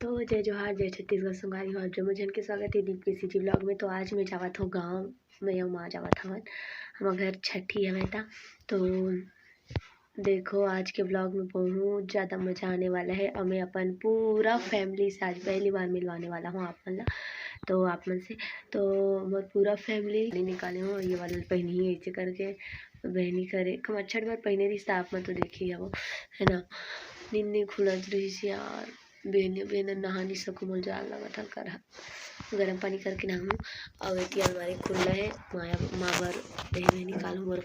तो जय जोहार, जय छत्तीसगढ़, संगारी हो जम्मू जन के स्वागत है दीप के सीजी ब्लॉग में। तो आज मैं जावत हूँ गाँव में, माँ जावत हवन हमारे घर छठी है बेटा। तो देखो आज के ब्लॉग में बहुत ज़्यादा मज़ा आने वाला है और मैं अपन पूरा फैमिली से आज पहली बार मिलवाने वाला हूँ आप मन। तो आप मन से तो मैं पूरा फैमिली निकाले हूँ। ये वाला पहनी ही ऐसे करके बहनी करे कम अच्छा बार पहने रही आप में तो देखिए वो है ना। निन्ने खुलत रही यार, बहन नहानी सकूँ मुझे लगा था कर गर्म पानी करके नहाऊँ। और एक अलमारी खुला है माँ बर बहन निकालूँ बर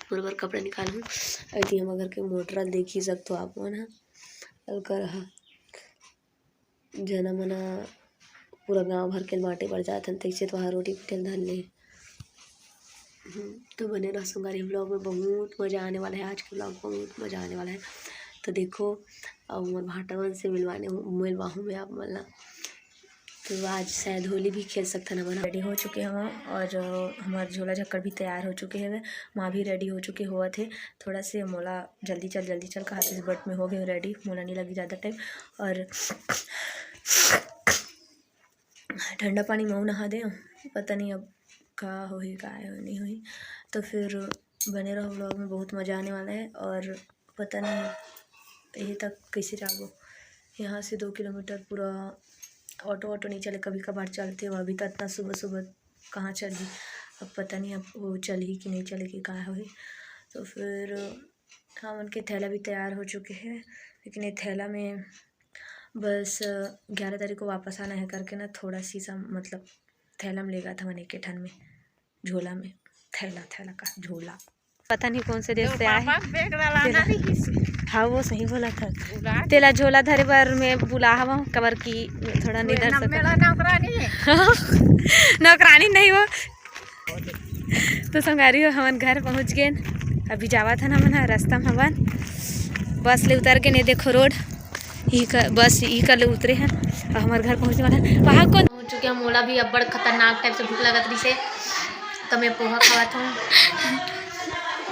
पूरा बार कपड़ा निकालूँ। ऐसी हम अगर के मोटर देख ही सकते हो आप मन कल कर जना मना पूरा गांव भर के बाटे पड़ जाते हैं तैसे तो रोटी पिटल धन ले। तो बने रहो संगारी ब्लॉग में, बहुत मज़ा आने वाला है। आज के ब्लॉग बहुत मज़ा आने वाला है। तो देखो और उमर भाटावन से मिलवा हूँ मैं आप मतलब। तो आज शायद होली भी खेल सकते हैं ना। रेडी हो चुके हैं और हमारे झोला झक्कड़ भी तैयार हो चुके हैं। माँ भी रेडी हो चुके हुआ थे। थोड़ा से मोला जल्दी चल कहा इस बट में हो गए रेडी, मोला नहीं लगी ज़्यादा टाइम। और ठंडा पानी में नहा दे, पता नहीं अब का होई का नहीं हुई। तो फिर बने रहो ब्लॉग में, बहुत मज़ा आने वाला है। और पता नहीं यही तक कैसे जाओ, यहाँ से 2 किलोमीटर पूरा ऑटो नहीं चले, कभी कभार चलते हो। अभी तो इतना सुबह कहाँ चली, अब पता नहीं अब वो चली कि नहीं चलेगी कहाँ हुई। तो फिर हाँ उनके थैला भी तैयार हो चुके हैं, लेकिन ये थैला में बस 11 तारीख को वापस आना है करके ना, थोड़ा सी सा मतलब थैला में लेगा था मैंने के ठन में झोला में थैला का झोला, पता नहीं कौन से देश से आए। हाँ वो सही बोला था, तेला झोला धरे बार मैं बुला हवा कबर की थोड़ा निधर नौकरानी नहीं हो। तो संगारी हो हमन घर पहुँच गए, अभी जावा था ना मन रास्ता में हमन बस ले उतर के नहीं देखो रोड बस ई कर ले उतरे हैं और हमारे घर पहुँचने वाला है। वहाँ कौन पहुँच चुके हैं। मोला भी अब बड़ खतरनाक टाइप से भूख लगत रही से, तो मैं पोहा खावत हूँ।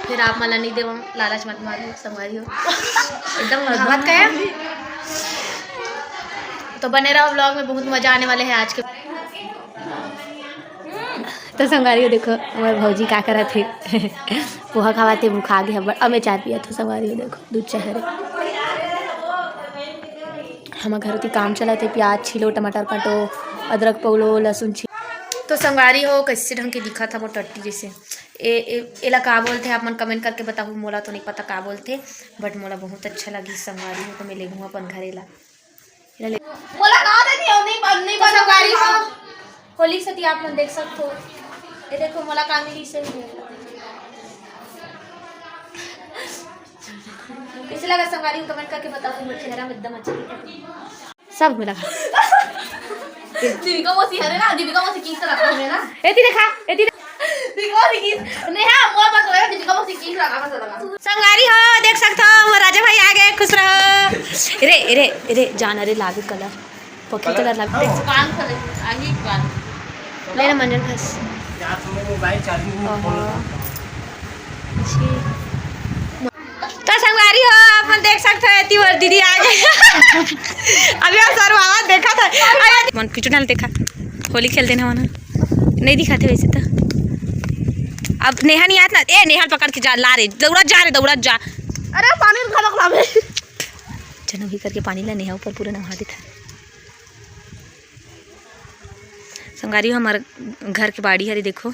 फिर आप मला नहीं देव लालच मत मारो संगारी हो एकदम भागवत का। तो बने रहो व्लॉग में, बहुत मज़ा आने वाले हैं आज के। तो संगारी हो देखो हमारे भौजी का करा थे पोहा खावाते मुँह खा गए। अब मैं चाय पिया था संगारी हो देखो दूध चहरे। हमारे घर की काम चला थे, प्याज छीलो, टमाटर काटो, अदरक पौलो, लहसुन छीलो। तो संगारी हो कैसे ढंग के दिखा था वो टट्टी जैसे। एला का बोलते आप मन कमेंट करके बताओ, मोला तो नहीं पता का बोलते, बट मोला बहुत अच्छा लगी संगारी हो। तो मैं ले लूँगा अपन घरे ला संगारी हो। होली सती आप मन देख सकते हो, ये देखो मोला का मिली से कैसे लगा संगारी को कमेंट करके बताओ। मेरा चेहरा एकदम अच्छा सब मिला दीपिका मौसी है ना, दीपिका मौसी की तरह है ना। एती देखा एती दीपिका मौसी की नेहा मोर बात है, दीपिका मौसी की लगा मत लगा। संगारी हो देख सकते हो राजा भाई आ गए, खुश रहो। रे रे रे जान रे लागे कलर पक्की कलर लागे कान कर आगे कान लेना मंजन खस मोबाइल चार्जिंग। तो संगारी हो आप देख सकते हो एती और दीदी आ गई अभी आप सर बाबा देखा था मन किचन डाल देखा होली खेलते ना मन नहीं दिखाते वैसे तो। अब नेहा नहीं आता ए नेहा पकड़ के जा ला रे दौड़ा जा। अरे पानी खा लो चलो भी करके पानी ला नेहा ऊपर पूरा नहा देता। संगारी हो हमारे घर के बाड़ी हरी देखो,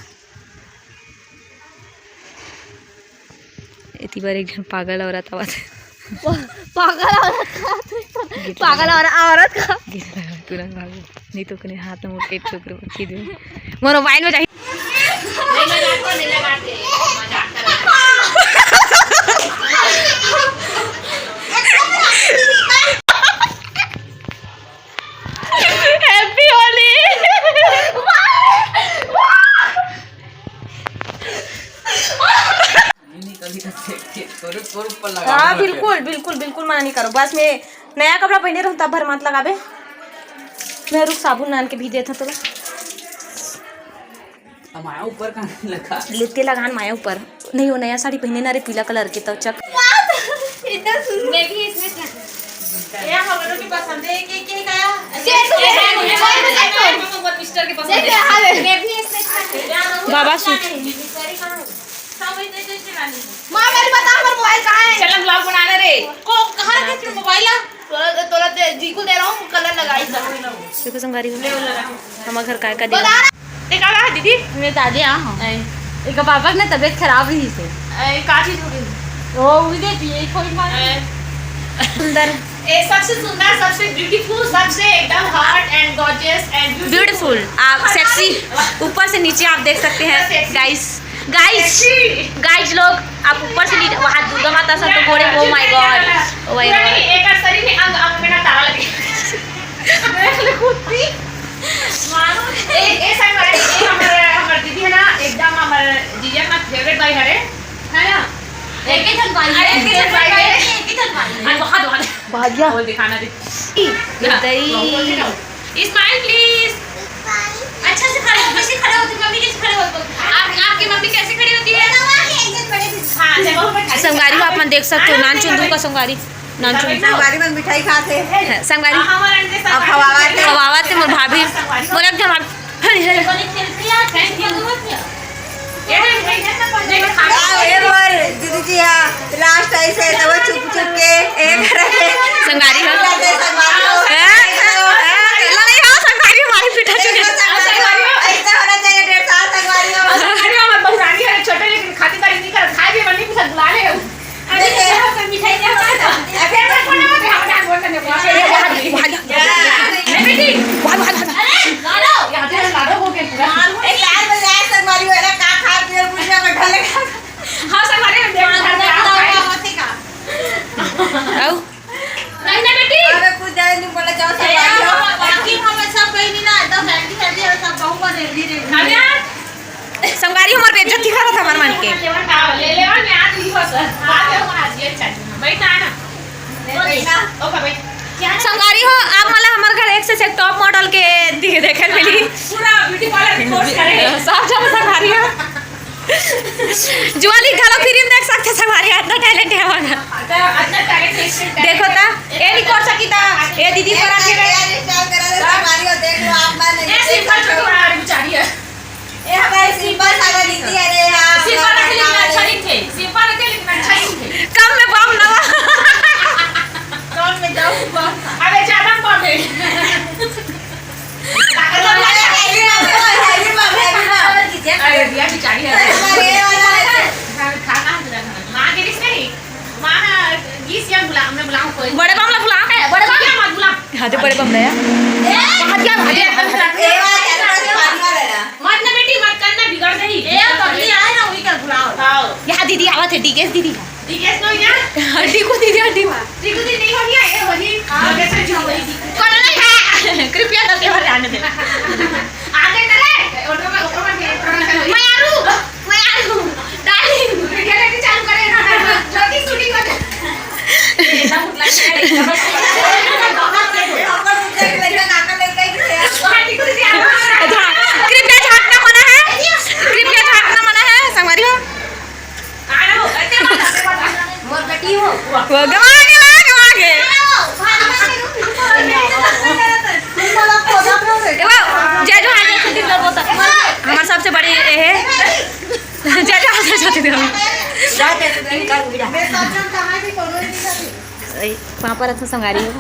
इतनी बार एक जन पागल औरत आवाज पागल औरत का तुरंत भागो नहीं तो कने हाथ में मुड़ छोकर रखी दे मोर मोबाइल में चाहिए। हैप्पी होली। हाँ बिल्कुल मना नहीं करो, बस मैं नया कपड़ा पहने रहूँ तब भर मत लगाबे। मैं रुक साबुन नान के भी देता तो माया ऊपर का लगा लेते लगान माया ऊपर नहीं हो। नया साड़ी पहने ना रे पीला कलर के तो चक इतना मैं भी इसमें ये हम लोगों की पसंद है कि क्या के पसंद है। बाबा सूट मां मेरी बता हमर मोबाइल कहां है? चल हम ब्लॉग बनाने रे को कहां रखे तेरा मोबाइल तोरा जी को दे रहा हूं कलर लगाई सब। देखो संगारी हमारे घर काय का बता दिया ते का है दीदी मेरे दादी हां एक पापा की तबीयत खराब रही से का चीज हो गई वो उधे पिए कोई मार सुंदर ए सबसे सुंदर सबसे ब्यूटीफुल सबसे एकदम hot and gorgeous and beautiful आप सेक्सी ऊपर से नीचे आप देख सकते हैं गाइस गाइस लोग आप ऊपर से नीचे वहाँ दुर्गा माता सब तो गोड़े oh my God oh my God एक शरीर में अंग अंग में ना ताला लगे देख ले खुदी मानो ए संगारी ए हमर दीदी है ना एकदम हमर जीजा का फेवरेट भाई है ना एक ही भाई है एक ही भाई है बहुत भाग्या बोल दिखाना दे स्माइल प्लीज अच्छा से खड़े कैसे खड़े होती मम्मी कैसे खड़े होती आपकी मम्मी कैसे खड़ी होती है हां जब संगारी को आप मन देख सकते हो नान चुंदू का संगारी नान चुंदू संगारी में मिठाई खाते संगारी हमारे अंदर अब खवावा खवावा थे मोर भाभी मोर एकदम दीदी जी लास्ट ऐसे तो चुप चुप के एक संगारी हो संगारी हमारी पिटा चुकी ऐसा होना चाहिए 1.5 साल संगवारी अरे हमारे बहुरानी है छोटे लेकिन खातिरदारी नहीं कर खाए भी मम्मी के साथ बुला ले मिठाई दे फिर मैं कोना में हम डाल बोलते हैं बेटी लाडो यहां पे लाडो हो गया पूरा एक लाल बजाए संगवारी हो ना का खा पिए पूछना बैठा ले हां संगारी में देख आओ नहीं ना बेटी अबे कुछ जाए नहीं बोला जाओ संगवारी हो बाकी हम सब कहीं नहीं ना एकदम फैमिली फैमिली और सब बहु बने धीरे खाना संगारी हमारे बेइज्जती कर रहा था मन मन के ले ले और मैं आज ही बस बात है हमारा आज ये चल बैठ ना ओके भाई संगारी हो आप मला हमारे घर एक से एक टॉप मॉडल के देखे मिली पूरा ब्यूटी पार्लर कोर्स करे सब जब संगारी हो जुआली घालो फिल्म देख सकते संगारी इतना टैलेंट है हमारा अच्छा टैलेंट देखो ता ए नहीं कर सकी ता ए दीदी पर आके स्टाइल करा दे संगवारी हो देख लो आप मान ये सिंपल छोटा बेचारी है ये हमारे सिंपल सादा दीदी अरे यार सिंपल रखे लेकिन अच्छा नहीं थे सिंपल रखे लेकिन अच्छा नहीं थे कम में बम ना कौन में जाऊं अबे ज्यादा कम है अरे दिया बेचारी है खाना मां के रिश्ते नहीं मां गीस या बुला हमने बुलाऊं कोई बड़े बम ला बुला बड़े बम क्या मत बुला हां तो बड़े बम ले हां क्या मत ना बेटी मत करना बिगड़ गई हां यहाँ दीदी आवत है डीकेस दीदी डीकेस नो यार टीकू दीदी टीकू दी नहीं हो गया ये होगी आगे से जो होगी कौन नहीं है कृपया करके भर आने दे आगे करे ऑटो में मैं आरू डार्लिंग वीडियो लेके चालू करे ना जल्दी शूटिंग हो जाए एकदम मतलब कृपया झांकना मना है संगवारी हो मोर बेटी हो वो गवा के जय जो हाथ से दिल बोता हमारे सबसे बड़ी ये है जय जो हाथ से दिल वहाँ पर अच्छा संगारी हो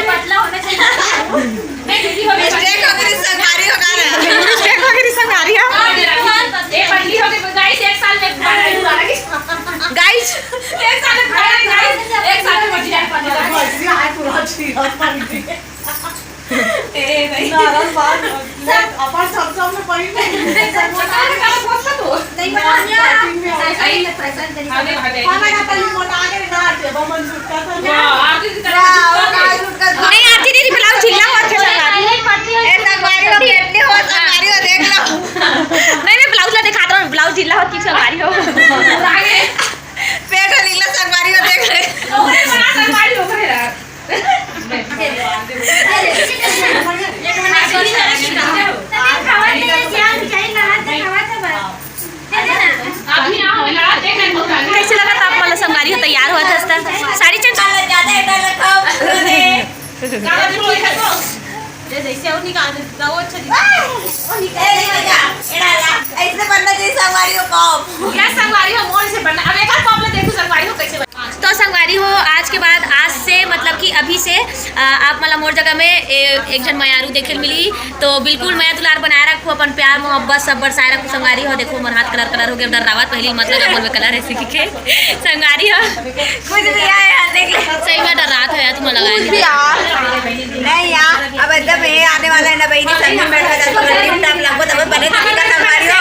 पतला होना चाहिए नहीं दीदी हो संगारी हो ये पतली हो गई गाइस एक साल में गाइस एक साल में एक साल में बढ़ जाए ए नहीं नाराज बात अपन सब में पड़ी नहीं आगे भागे खाना का मोटा आगे ना आते बमन झुटका था आगे की तरफ नहीं आती दीदी ब्लाउज ढीला हुआ था संगारी ए संगवारी हो पेटली हो संगवारी हो देख लो नहीं मैं ब्लाउज ला दिखा रहा हूँ ब्लाउज ढीला हो कि संगारी हो आगे पेट नीला संगवारी हो देख ले ओरे बना संगवारी हो रहा संगवारी हो तैयार हुआ था साड़ी चेंज जैसे और निकाल देता वो अच्छा ऐसे बनना चाहिए संगवारी हो कॉप। क्या संगवारी हो मोड़ से बनना। अब एक कॉप में देखो संगवारी हो कैसे बनना। तो संगवारी हो आज के बाद आज से मतलब कि अभी से आप मतलब मोर जगह में एक जन मयारू देखे मिली तो बिल्कुल मैं दुलार बनाए रखो अपन प्यार मोहब्बत सब बरसाए रखो। संगवारी हो देखो मोर हाथ कलर हो गया डरावत पहली मतलब मोर में कलर ऐसे के संगवारी हो कुछ भी आया देख सही में डरात है तुम लगा नहीं यार अब एकदम ये आने वाला है ना बहनी संग में बैठा था तो टीम टाइम लगो तब बने तभी का संगवारी हो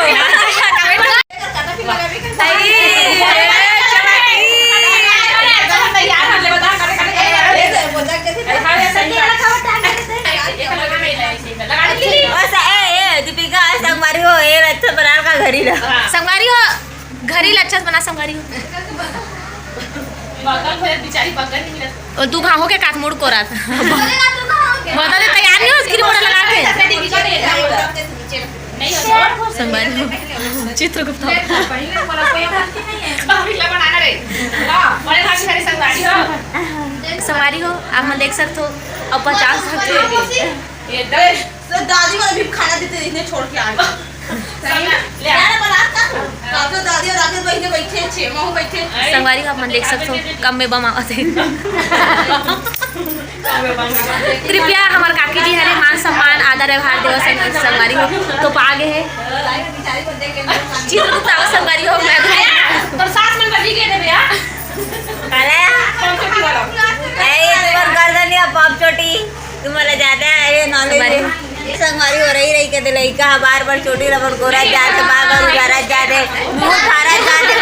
दीपिका संगवारी हो ये अच्छा बना का घरी ना संगवारी हो घरी अच्छा बना संगवारी हो बेचारी पकड़ नहीं मिला। और तू कहाँ हो के काठमोड़ को रात बता दे तैयार नहीं हो स्क्रीन मोड़ लगा के संगवारी हो चित्रगुप्त संगवारी हो आप मैं देख सकते हो और 50 सकते तो दादी वाला भी खाना देते इतने छोड़ के आ गए दादी और राकेश बहने बैठे छे महू बैठे संगवारी हो आप मैं देख सकते हो कम में बम आवत है कृपया हमारे काकी जी हरे मान सम्मान आदर व्यवहार देव संगवारी हो तो पागे है चित्रगुप्त आओ संगवारी हो मैं तो 7 मिनट में वीडियो दे भैया गर्दन पाप चोटी तुम्हारा ज्यादा है नॉलेज संगवारी हो रही के लड़का बार बार चोटी रबर गोरा जाते बार बार उजारा जाते मुंह खारा जाते